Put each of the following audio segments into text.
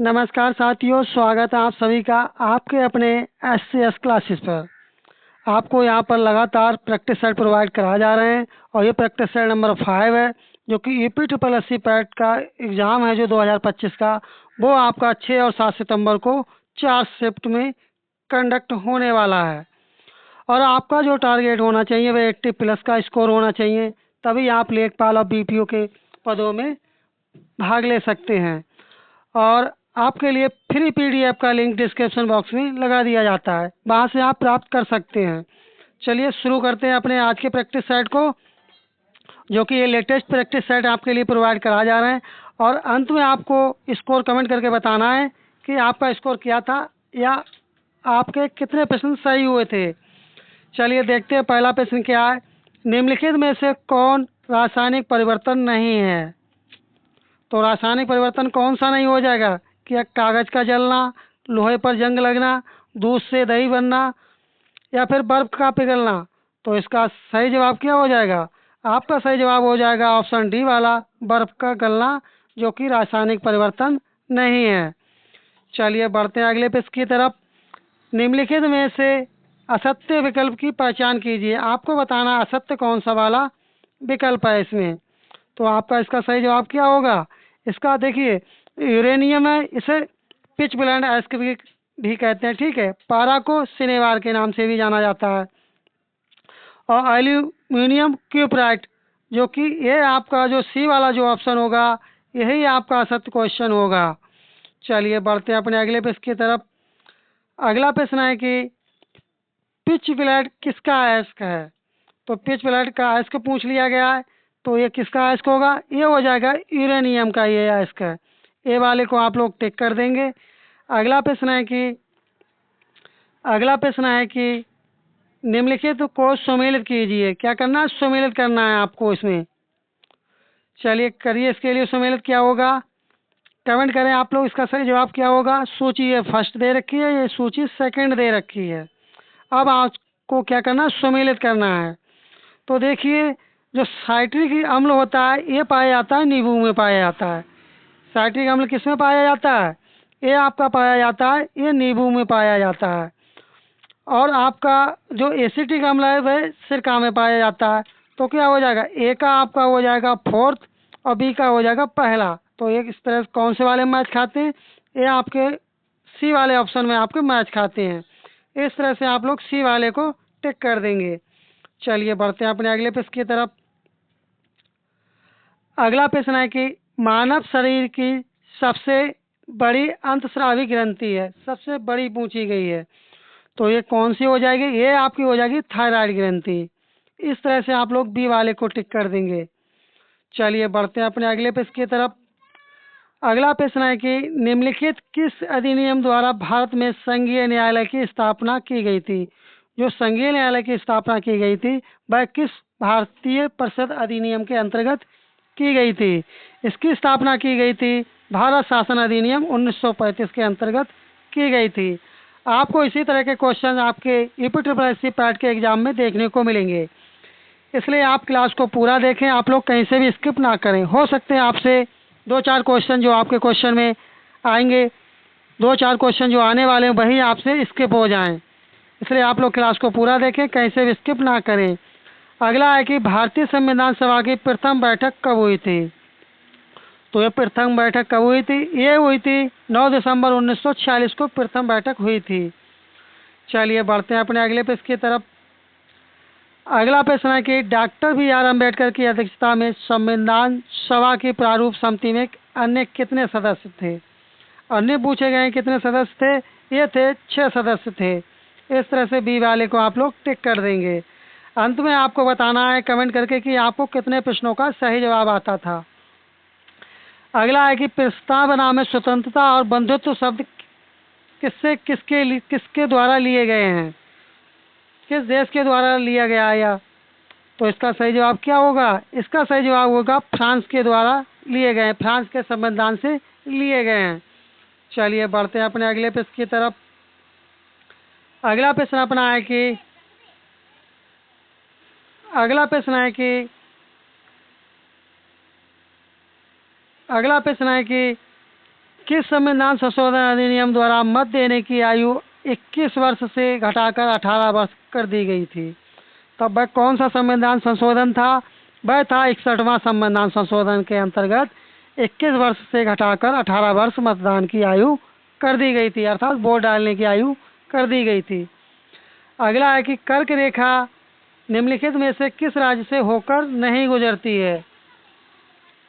नमस्कार साथियों, स्वागत है आप सभी का आपके अपने एस क्लासेस पर। आपको यहाँ पर लगातार प्रैक्टिस सेट प्रोवाइड कराए जा रहे हैं और ये प्रैक्टिस सेट नंबर 5 है, जो कि UP triple S C PET का एग्ज़ाम है जो 2025 का, वो आपका 6 और 7 सितंबर को 4 शिफ्ट में कंडक्ट होने वाला है। और आपका जो टारगेट होना चाहिए वह 80 प्लस का स्कोर होना चाहिए, तभी आप लेखपाल और बीपीओ के पदों में भाग ले सकते हैं। और आपके लिए फ्री पीडीएफ का लिंक डिस्क्रिप्शन बॉक्स में लगा दिया जाता है, वहाँ से आप प्राप्त कर सकते हैं। चलिए शुरू करते हैं अपने आज के प्रैक्टिस सेट को, जो कि ये लेटेस्ट प्रैक्टिस सेट आपके लिए प्रोवाइड करा जा रहे हैं। और अंत में आपको स्कोर कमेंट करके बताना है कि आपका स्कोर क्या था या आपके कितने प्रश्न सही हुए थे। चलिए देखते हैं पहला प्रश्न क्या है। निम्नलिखित में से कौन रासायनिक परिवर्तन नहीं है? तो रासायनिक परिवर्तन कौन सा नहीं हो जाएगा? क्या कागज का जलना, लोहे पर जंग लगना, दूध से दही बनना, या फिर बर्फ का पिघलना? तो इसका सही जवाब क्या हो जाएगा? आपका सही जवाब हो जाएगा ऑप्शन डी वाला, बर्फ का गलना, जो कि रासायनिक परिवर्तन नहीं है। चलिए बढ़ते हैं अगले प्रश्न की तरफ। निम्नलिखित में से असत्य विकल्प की पहचान कीजिए। आपको बताना असत्य कौन सा वाला विकल्प है इसमें। तो आपका इसका सही जवाब क्या होगा? इसका देखिए, यूरेनियम है, इसे पिच ब्लेंड एस्क भी कहते हैं, ठीक है। पारा को सिनेवार के नाम से भी जाना जाता है। और एल्यूमिनियम क्यूपराइट, जो कि ये आपका जो सी वाला जो ऑप्शन होगा, यही आपका सत्य क्वेश्चन होगा। चलिए बढ़ते हैं अपने अगले प्रश्न की तरफ। अगला प्रश्न है कि पिच ब्लेंड किसका अयस्क है? तो पिच ब्लेंड का अयस्क पूछ लिया गया है, तो ये किसका अयस्क होगा? ये हो जाएगा यूरेनियम का, ये अयस्क है। ए वाले को आप लोग टिक कर देंगे। अगला प्रश्न है कि निम्नलिखित को सम्मिलित कीजिए। क्या करना है? सम्मिलित करना है आपको इसमें। चलिए करिए, इसके लिए सम्मिलित क्या होगा कमेंट करें आप लोग। इसका सही जवाब क्या होगा? सूची ये फर्स्ट दे रखी है, ये सूची सेकंड दे रखी है। अब आपको क्या करना है? सम्मिलित करना है। तो देखिए, जो साइट्रिक अम्ल होता है ये पाया जाता है नींबू में पाया जाता है। साइट्रिक अम्ल किस में पाया जाता है? ये आपका पाया जाता है, ये नींबू में पाया जाता है। और आपका जो एसिटिक अम्ल है वह सिरका में पाया जाता है। तो क्या हो जाएगा? ए का आपका हो जाएगा फोर्थ और बी का हो जाएगा पहला। तो एक इस तरह से कौन से वाले मैच खाते हैं? ये आपके सी वाले ऑप्शन में आपके मैच खाते हैं। इस तरह से आप लोग सी वाले को टिक कर देंगे। चलिए बढ़ते हैं अपने अगले प्रश्न की तरफ। अगला प्रश्न है कि मानव शरीर की सबसे बड़ी अंतस्रावी ग्रंथि है, सबसे बड़ी पूछी गई है। तो ये कौन सी हो जाएगी? ये आपकी हो जाएगी थायराइड ग्रंथि। इस तरह से आप लोग बी वाले को टिक कर देंगे। चलिए बढ़ते हैं अपने अगले प्रश्न की तरफ। अगला प्रश्न है कि निम्नलिखित किस अधिनियम द्वारा भारत में संघीय न्यायालय की स्थापना की गई थी? जो संघीय न्यायालय की स्थापना की गई थी वह किस भारतीय परिषद अधिनियम के अंतर्गत की गई थी? इसकी स्थापना की गई थी भारत शासन अधिनियम 1935 के अंतर्गत की गई थी। आपको इसी तरह के क्वेश्चन आपके UP triple S C PET के एग्जाम में देखने को मिलेंगे, इसलिए आप क्लास को पूरा देखें। आप लोग कहीं से भी स्किप ना करें। हो सकते हैं आपसे 2-4 क्वेश्चन जो आपके क्वेश्चन में आएंगे, 2-4 क्वेश्चन जो आने वाले हैं वही आपसे स्किप हो जाएं, इसलिए आप लोग क्लास को पूरा देखें, कहीं से भी स्किप ना करें। अगला है कि भारतीय संविधान सभा की प्रथम बैठक कब हुई थी? तो ये प्रथम बैठक कब हुई थी? ये हुई थी 9 दिसंबर 1946 को प्रथम बैठक हुई थी। चलिए बढ़ते हैं अपने अगले प्रश्न की तरफ। अगला प्रश्न है कि डॉक्टर बी आर अम्बेडकर की अध्यक्षता में संविधान सभा की प्रारूप समिति में अन्य कितने सदस्य थे? अन्य पूछे गए कितने सदस्य थे? ये थे 6 सदस्य थे। इस तरह से बी वाले को आप लोग टिक कर देंगे। अंत में आपको बताना है कमेंट करके कि आपको कितने प्रश्नों का सही जवाब आता था। अगला है कि प्रस्तावना में स्वतंत्रता और बंधुत्व शब्द किसके द्वारा लिए गए हैं? किस देश के द्वारा लिया गया है या? तो इसका सही जवाब क्या होगा? इसका सही जवाब होगा फ्रांस के द्वारा लिए गए हैं, फ्रांस के संविधान से लिए गए हैं। चलिए बढ़ते हैं अपने अगले प्रश्न की तरफ। अगला प्रश्न अपना है कि अगला प्रश्न है कि अगला प्रश्न है कि किस संविधान संशोधन अधिनियम द्वारा मत देने की आयु 21 वर्ष से घटाकर 18 वर्ष कर दी गई थी? तब वह कौन सा संविधान संशोधन था? वह था 61वां संविधान संशोधन के अंतर्गत 21 वर्ष से घटाकर 18 वर्ष मतदान की आयु कर दी गई थी, अर्थात वोट डालने की आयु कर दी गई थी। अगला है कि कर्क रेखा निम्नलिखित में से किस राज्य से होकर नहीं गुजरती है?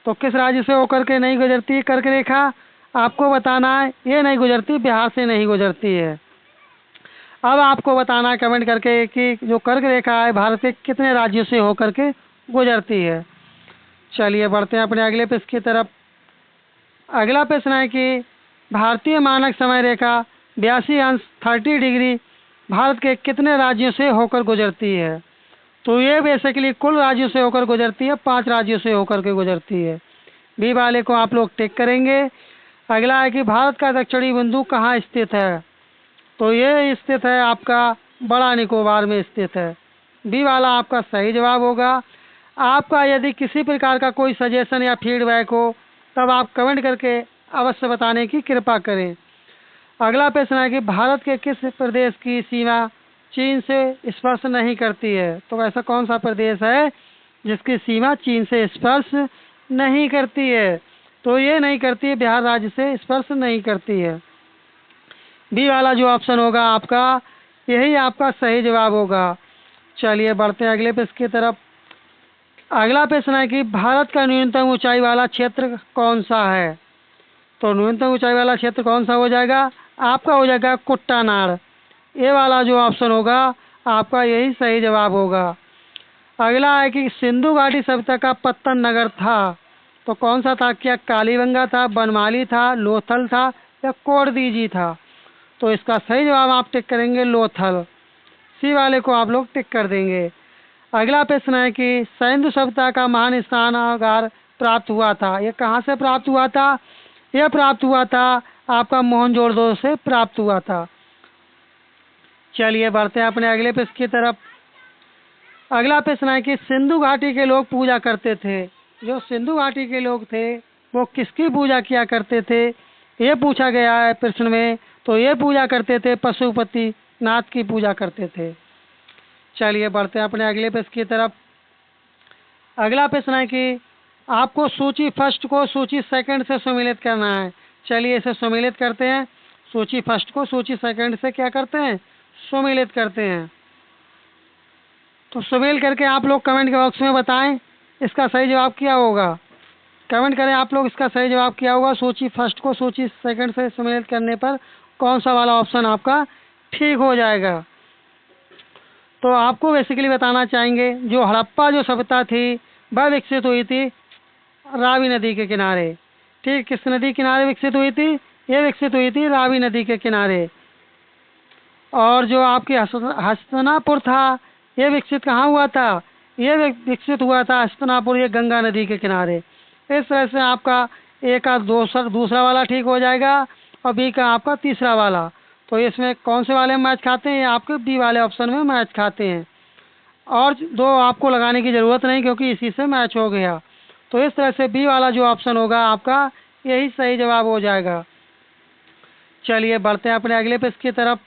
तो किस राज्य से होकर के नहीं गुजरती है कर्क रेखा? आपको बताना है, ये नहीं गुजरती, बिहार से नहीं गुजरती है। अब आपको बताना है कमेंट करके कि जो कर्क रेखा है भारत के कितने राज्यों से होकर के गुजरती है। चलिए बढ़ते हैं अपने अगले प्रश्न की तरफ। अगला प्रश्न है कि भारतीय मानक समय रेखा 82 डिग्री भारत के कितने राज्यों से होकर गुजरती है? तो ये बेसिकली कुल राज्यों से होकर गुजरती है, 5 राज्यों से होकर के गुजरती है। बी वाले को आप लोग टिक करेंगे। अगला है कि भारत का दक्षिणी बिंदु कहाँ स्थित है? तो ये स्थित है आपका बड़ा निकोबार में स्थित है। बी वाला आपका सही जवाब होगा। आपका यदि किसी प्रकार का कोई सजेशन या फीडबैक हो तब आप कमेंट करके अवश्य बताने की कृपा करें। अगला प्रश्न है कि भारत के किस प्रदेश की सीमा चीन से स्पर्श नहीं करती है? तो ऐसा कौन सा प्रदेश है जिसकी सीमा चीन से स्पर्श नहीं करती है? तो ये नहीं करती है, बिहार राज्य से स्पर्श नहीं करती है। बी वाला जो ऑप्शन होगा आपका, यही आपका सही जवाब होगा। चलिए बढ़ते हैं अगले प्रश्न की तरफ। अगला प्रश्न है कि भारत का न्यूनतम ऊंचाई वाला क्षेत्र कौन सा है? तो न्यूनतम ऊंचाई वाला क्षेत्र कौन सा हो जाएगा? आपका हो जाएगा कुट्टानाड़। ये वाला जो ऑप्शन होगा आपका यही सही जवाब होगा। अगला है कि सिंधु घाटी सभ्यता का पत्तन नगर था, तो कौन सा था? क्या कालीबंगा था, बनमाली था, लोथल था या कोरदीजी था? तो इसका सही जवाब आप टिक करेंगे लोथल। सी वाले को आप लोग टिक कर देंगे। अगला प्रश्न है कि सिंधु सभ्यता का महान स्नानागार प्राप्त हुआ था, ये कहाँ से प्राप्त हुआ था? यह प्राप्त हुआ था आपका मोहनजोदड़ो से प्राप्त हुआ था। चलिए बढ़ते हैं अपने अगले प्रश्न की तरफ। अगला प्रश्न है कि सिंधु घाटी के लोग पूजा करते थे, जो सिंधु घाटी के लोग थे वो किसकी पूजा किया करते थे? ये पूछा गया है प्रश्न में। तो ये पूजा करते थे पशुपति नाथ की पूजा करते थे। चलिए बढ़ते हैं अपने अगले प्रश्न की तरफ। अगला प्रश्न है कि आपको सूची फर्स्ट को सूची सेकंड से सम्मिलित करना है। चलिए इसे सम्मिलित करते हैं। सूची फर्स्ट को सूची सेकंड से क्या करते हैं? सम्मिलित करते हैं। तो सम्मिलित करके आप लोग कमेंट के बॉक्स में बताएं इसका सही जवाब क्या होगा। कमेंट करें आप लोग इसका सही जवाब क्या होगा। सूची फर्स्ट को सूची सेकंड से सम्मिलित करने पर कौन सा वाला ऑप्शन आपका ठीक हो जाएगा। तो आपको बेसिकली बताना चाहेंगे जो हड़प्पा जो सभ्यता थी वह विकसित हुई थी रावी नदी के किनारे। ठीक, किस नदी के किनारे विकसित हुई थी? ये विकसित हुई थी रावी नदी के किनारे। और जो आपकी हस्तिनापुर था ये विकसित कहाँ हुआ था? ये विकसित हुआ था हस्तिनापुर, ये गंगा नदी के किनारे। इस तरह से आपका ए का दूसरा वाला ठीक हो जाएगा और बी का आपका तीसरा वाला। तो इसमें कौन से वाले में मैच खाते हैं? आपके बी वाले ऑप्शन में मैच खाते हैं। और दो आपको लगाने की ज़रूरत नहीं क्योंकि इसी से मैच हो गया। तो इस तरह से बी वाला जो ऑप्शन होगा आपका यही सही जवाब हो जाएगा। चलिए बढ़ते हैं अपने अगले प्रश्न की तरफ।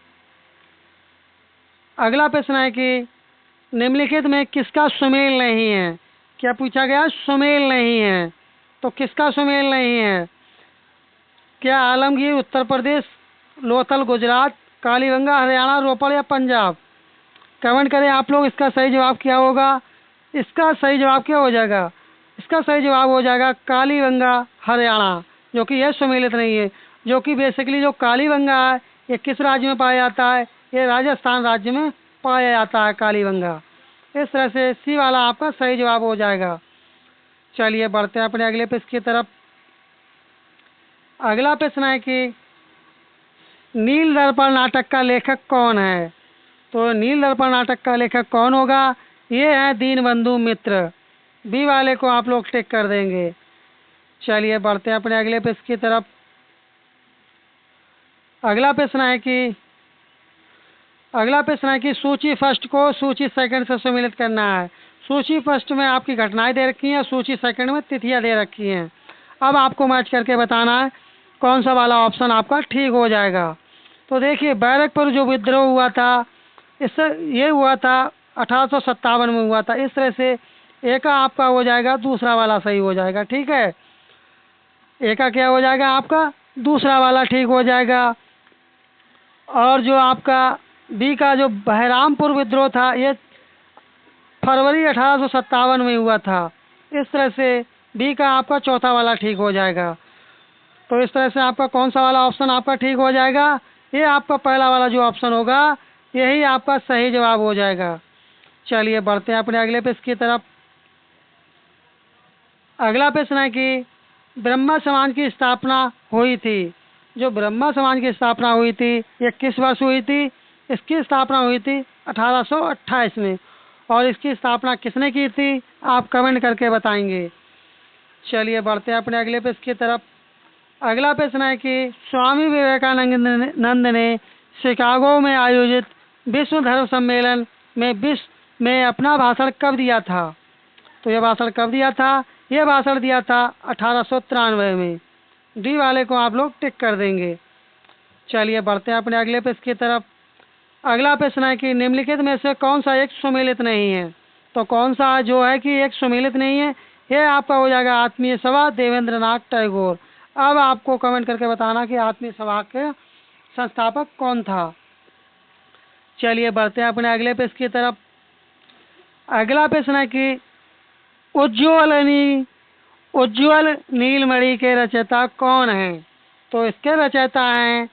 अगला प्रश्न है कि निम्नलिखित में किसका सुमेल नहीं है? क्या पूछा गया? सुमेल नहीं है। तो किसका सुमेल नहीं है? क्या आलमगीर उत्तर प्रदेश, लोथल गुजरात, कालीबंगा हरियाणा, रोपड़ या पंजाब? कमेंट करें आप लोग इसका सही जवाब क्या होगा। इसका सही जवाब क्या हो जाएगा? इसका सही जवाब हो जाएगा कालीबंगा हरियाणा, जो कि यह सम्मिलित नहीं है। जो कि बेसिकली जो कालीबंगा है ये किस राज्य में पाया जाता है? ये राजस्थान राज्य में पाया जाता है कालीबंगा। इस तरह से सी वाला आपका सही जवाब हो जाएगा। चलिए बढ़ते हैं अपने अगले प्रश्न की तरफ। अगला प्रश्न है कि नील दर्पण नाटक का लेखक कौन है? तो नील दर्पण नाटक का लेखक कौन होगा? ये है दीनबंधु मित्र। बी वाले को आप लोग टिक कर देंगे। चलिए बढ़ते हैं अपने अगले प्रश्न की तरफ। अगला प्रश्न है कि सूची फर्स्ट को सूची सेकंड से सम्मिलित करना है। सूची फर्स्ट में आपकी घटनाएं दे रखी हैं, सूची सेकंड में तिथियां दे रखी हैं। अब आपको मैच करके बताना है कौन सा वाला ऑप्शन आपका ठीक हो जाएगा। तो देखिए बैरकपुर जो विद्रोह हुआ था इससे ये हुआ था 1857 में हुआ था। इस तरह से ए का आपका हो जाएगा दूसरा वाला सही हो जाएगा। ठीक है, ए का क्या हो जाएगा आपका दूसरा वाला ठीक हो जाएगा। और जो आपका बी का जो बहरामपुर विद्रोह था ये फरवरी 1857 में हुआ था। इस तरह से बी का आपका चौथा वाला ठीक हो जाएगा। तो इस तरह से आपका कौन सा वाला ऑप्शन आपका ठीक हो जाएगा, ये आपका पहला वाला जो ऑप्शन होगा यही आपका सही जवाब हो जाएगा। चलिए बढ़ते हैं अपने अगले पेज की तरफ। अगला प्रश्न है कि ब्रह्म समाज की स्थापना हुई थी। जो ब्रह्म समाज की स्थापना हुई थी ये किस वर्ष हुई थी? इसकी स्थापना हुई थी 1828 में। और इसकी स्थापना किसने की थी आप कमेंट करके बताएंगे। चलिए बढ़ते हैं अपने अगले पेज की तरफ। अगला प्रश्न है कि स्वामी विवेकानंद ने शिकागो में आयोजित विश्व धर्म सम्मेलन में अपना भाषण कब दिया था? तो यह भाषण कब दिया था? यह भाषण दिया था 1893 में। डी वाले को आप लोग टिक कर देंगे। चलिए बढ़ते हैं अपने अगले पेज की तरफ। अगला प्रश्न है कि निम्नलिखित में से कौन सा एक सुमेलित नहीं है? तो कौन सा जो है कि एक सुमेलित नहीं है, यह आपका हो जाएगा आत्मीय सभा देवेंद्रनाथ टैगोर। अब आपको कमेंट करके बताना कि आत्मीय सभा के संस्थापक कौन था। चलिए बढ़ते हैं अपने अगले पेज की तरफ। अगला प्रश्न है कि उज्ज्वल नीलमणि के रचयिता कौन हैं? तो इसके रचयिता हैं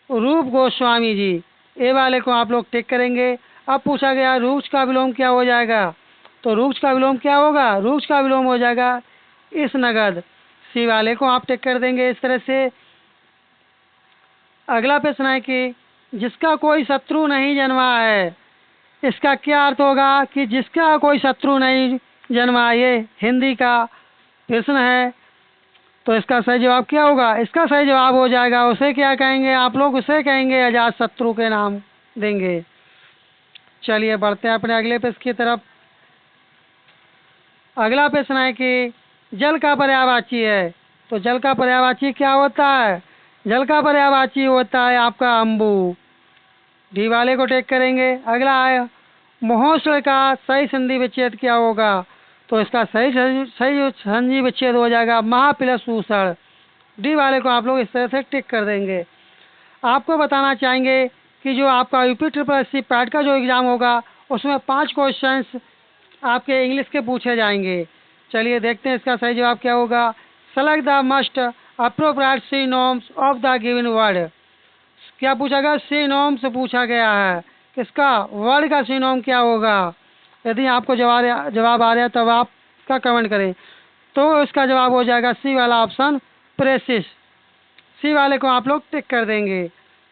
रूप गोस्वामी जी। ए वाले को आप लोग टिक करेंगे। अब पूछा गया रूक्ष का विलोम क्या हो जाएगा? तो रूक्ष का विलोम क्या होगा? रूक्ष का विलोम हो जाएगा इस नगद। सी वाले को आप टिक कर देंगे इस तरह से। अगला प्रश्न है कि जिसका कोई शत्रु नहीं जन्मा है, इसका क्या अर्थ होगा कि जिसका कोई शत्रु नहीं जन्मा? ये हिंदी का प्रश्न है। तो इसका सही जवाब क्या होगा? इसका सही जवाब हो जाएगा, उसे क्या कहेंगे आप लोग? उसे कहेंगे अजात शत्रु के नाम देंगे। चलिए बढ़ते हैं अपने अगले प्रश्न की तरफ। अगला प्रश्न है कि जल का पर्यायवाची है। तो जल का पर्यायवाची क्या होता है? जल का पर्यायवाची होता है आपका अम्बु। डी वाले को टेक करेंगे। अगला है महोष्ण का सही संधि विच्छेद क्या होगा? तो इसका सही संधि विच्छेद हो जाएगा महा प्लस ऊषण। डी वाले को आप लोग इस तरह से टिक कर देंगे। आपको बताना चाहेंगे कि जो आपका UP triple S C PET का जो एग्ज़ाम होगा उसमें 5 क्वेश्चंस आपके इंग्लिश के पूछे जाएंगे। चलिए देखते हैं इसका सही जवाब क्या होगा। Select the must appropriate synonyms of the given word. क्या पूछा गया? सिनोनिम से पूछा गया है। किसका? वर्ड का सिनोनिम क्या होगा? यदि आपको जवाब आ रहा है तब आप इसका कमेंट करें। तो इसका जवाब हो जाएगा सी वाला ऑप्शन प्रेसिस। सी वाले को आप लोग टिक कर देंगे।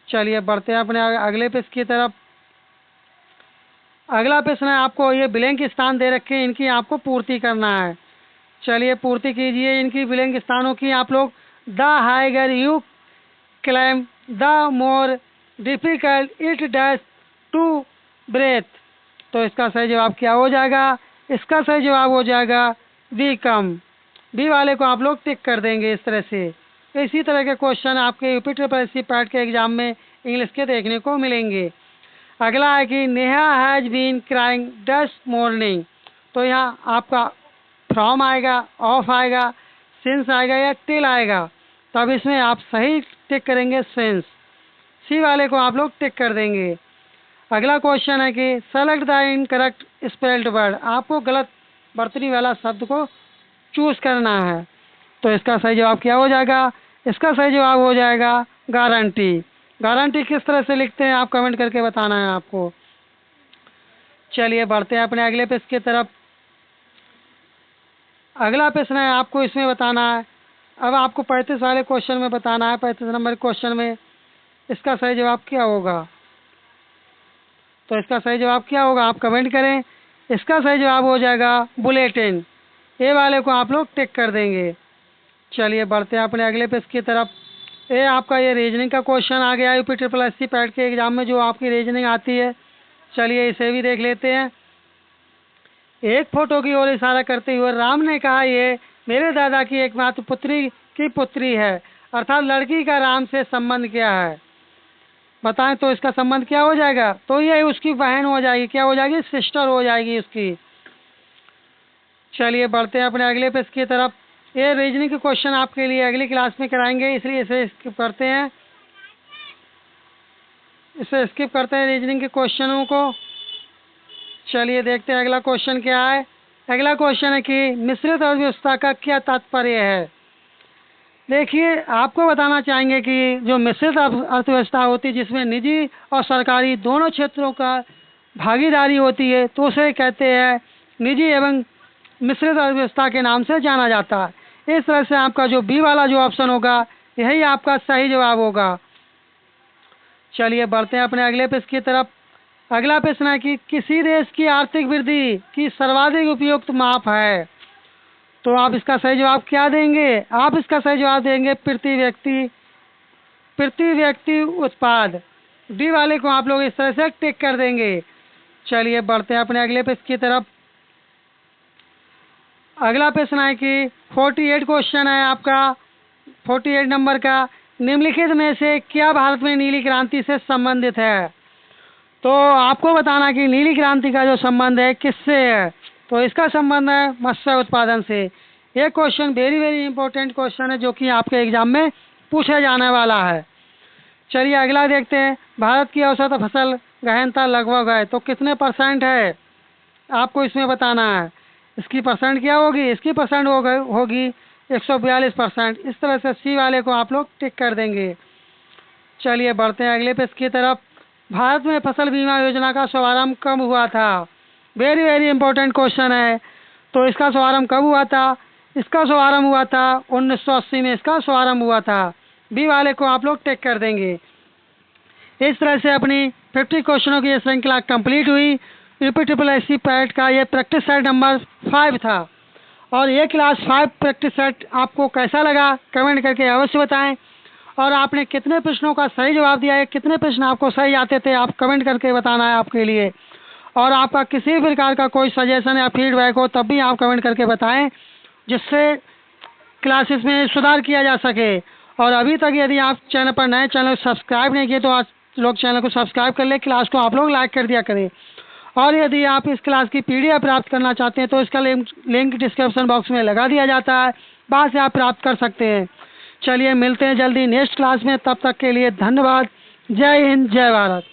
चलिए बढ़ते हैं अपने अगले पेज की तरफ। अगला प्रश्न है आपको ये ब्लैंक स्थान दे रखे हैं, इनकी आपको पूर्ति करना है। चलिए पूर्ति कीजिए इनकी ब्लैंक स्थानों की आप लोग। The higher you climb the more difficult it dash to breathe. तो इसका सही जवाब क्या हो जाएगा? इसका सही जवाब हो जाएगा बी कम। बी वाले को आप लोग टिक कर देंगे इस तरह से। इसी तरह के क्वेश्चन आपके UP triple S C PET के एग्जाम में इंग्लिश के देखने को मिलेंगे। अगला है कि Neha has been crying this morning. तो यहाँ आपका फ्रॉम आएगा, ऑफ आएगा, सिंस आएगा या टिल आएगा। तब इसमें आप सही टिक करेंगे सिंस। सी वाले को आप लोग टिक कर देंगे। अगला क्वेश्चन है कि select the incorrect spelled word. आपको गलत वर्तनी वाला शब्द को चूज करना है। तो इसका सही जवाब क्या हो जाएगा? इसका सही जवाब हो जाएगा गारंटी। गारंटी किस तरह से लिखते हैं आप कमेंट करके बताना है आपको। चलिए बढ़ते हैं अपने अगले पेज की तरफ। अगला प्रश्न है आपको इसमें बताना है। अब आपको 35 वाले क्वेश्चन में बताना है। 35 नंबर क्वेश्चन में इसका सही जवाब क्या होगा? तो इसका सही जवाब क्या होगा आप कमेंट करें। इसका सही जवाब हो जाएगा बुलेटिन। ए वाले को आप लोग टिक कर देंगे। चलिए बढ़ते हैं अपने अगले पेज की तरफ। ये आपका ये रीजनिंग का क्वेश्चन आ गया UP triple S C PET के एग्जाम में जो आपकी रीजनिंग आती है। चलिए इसे भी देख लेते हैं। एक फोटो की ओर इशारा करते हुए राम ने कहा, ये मेरे दादा की एकमात्र पुत्री की पुत्री है। अर्थात लड़की का राम से संबंध क्या है, बताएं तो इसका संबंध क्या हो जाएगा? तो ये उसकी बहन हो जाएगी, क्या हो जाएगी? सिस्टर हो जाएगी उसकी। चलिए बढ़ते हैं अपने अगले पेज की तरफ। ये रीजनिंग के क्वेश्चन आपके लिए अगली क्लास में कराएंगे, इसलिए इसे स्किप करते हैं, रीजनिंग के क्वेश्चनों को। चलिए देखते हैं अगला क्वेश्चन क्या है। अगला क्वेश्चन है कि मिश्रित अर्थव्यवस्था का क्या तात्पर्य है। देखिए, आपको बताना चाहेंगे कि जो मिश्रित अर्थव्यवस्था होती है जिसमें निजी और सरकारी दोनों क्षेत्रों का भागीदारी होती है, तो उसे कहते हैं निजी एवं मिश्रित अर्थव्यवस्था के नाम से जाना जाता है। इस तरह से आपका जो बी वाला जो ऑप्शन होगा यही आपका सही जवाब होगा। चलिए बढ़ते हैं अपने अगले पेज की तरफ। अगला प्रश्न है कि किसी देश की आर्थिक वृद्धि की सर्वाधिक उपयुक्त माप है। तो आप इसका सही जवाब क्या देंगे? आप इसका सही जवाब देंगे प्रति व्यक्ति उत्पाद। डी वाले को आप लोग इस तरह से टिक कर देंगे। चलिए बढ़ते हैं अपने अगले पेज की तरफ। अगला प्रश्न है कि 48 क्वेश्चन है आपका, 48 नंबर का। निम्नलिखित में से क्या भारत में नीली क्रांति से संबंधित है? तो आपको बताना कि नीली क्रांति का जो संबंध है किससे है। तो इसका संबंध है मत्स्य उत्पादन से। ये क्वेश्चन वेरी इंपॉर्टेंट क्वेश्चन है जो कि आपके एग्जाम में पूछा जाने वाला है। चलिए अगला देखते हैं। भारत की औसत फसल गहनता लगभग है, तो कितने % है आपको इसमें बताना है। इसकी परसेंट क्या होगी? इसकी परसेंट होगी 142%। इस तरह से सी वाले को आप लोग टिक कर देंगे। चलिए बढ़ते हैं अगले पेज की तरफ। भारत में फसल बीमा योजना का शुभारंभ कब हुआ था? वेरी इंपॉर्टेंट क्वेश्चन है। तो इसका शुभारंभ कब हुआ था? इसका शुभारंभ हुआ था 1980 में, इसका शुभारंभ हुआ था। बी वाले को आप लोग टिक कर देंगे। इस तरह से अपनी 50 क्वेश्चनों की श्रृंखला कंप्लीट हुई। UPSSC पैट का ये प्रैक्टिस सेट नंबर 5 था। और ये क्लास 5 प्रैक्टिस सेट आपको कैसा लगा कमेंट करके अवश्य बताएं। और आपने कितने प्रश्नों का सही जवाब दिया है, कितने प्रश्न आपको सही आते थे, आप कमेंट करके बताना है आपके लिए। और आपका किसी भी प्रकार का कोई सजेशन या फीडबैक हो तब भी आप कमेंट करके बताएं, जिससे क्लासेस में सुधार किया जा सके। और अभी तक यदि आप चैनल पर नए, चैनल सब्सक्राइब नहीं किए तो आज लोग चैनल को सब्सक्राइब कर ले, क्लास को आप लोग लाइक कर दिया करें। और यदि आप इस क्लास की PDF प्राप्त करना चाहते हैं तो इसका लिंक डिस्क्रिप्शन बॉक्स में लगा दिया जाता है, वहाँ से आप प्राप्त कर सकते हैं। चलिए मिलते हैं जल्दी नेक्स्ट क्लास में, तब तक के लिए धन्यवाद। जय हिंद, जय भारत।